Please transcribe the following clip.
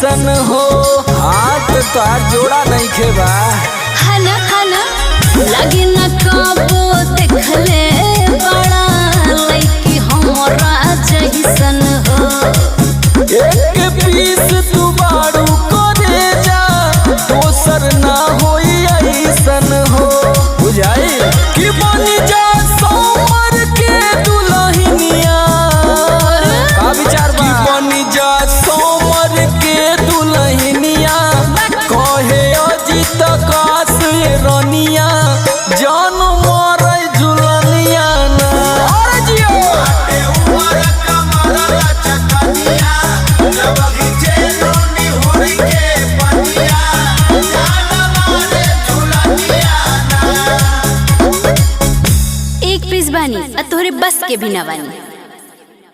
जैसन हो। हाथ तो जोड़ा नहीं खेबा हना हना लगे न कबो देखले बड़ा लइकी हमरा जैसन हो। एक पीस तू बारू करे जा दोसर ना होई ऐसन हो। बुझाई कि बनी जा सोमर के दुल्हनिया का विचार बा? कि बनी जा सोमर के दुल्हनिया कहे अजित काश रनिया जान मारे झुलनिया ना। और जियो एक पीस बानी तोहरे बस के भी ना बानी।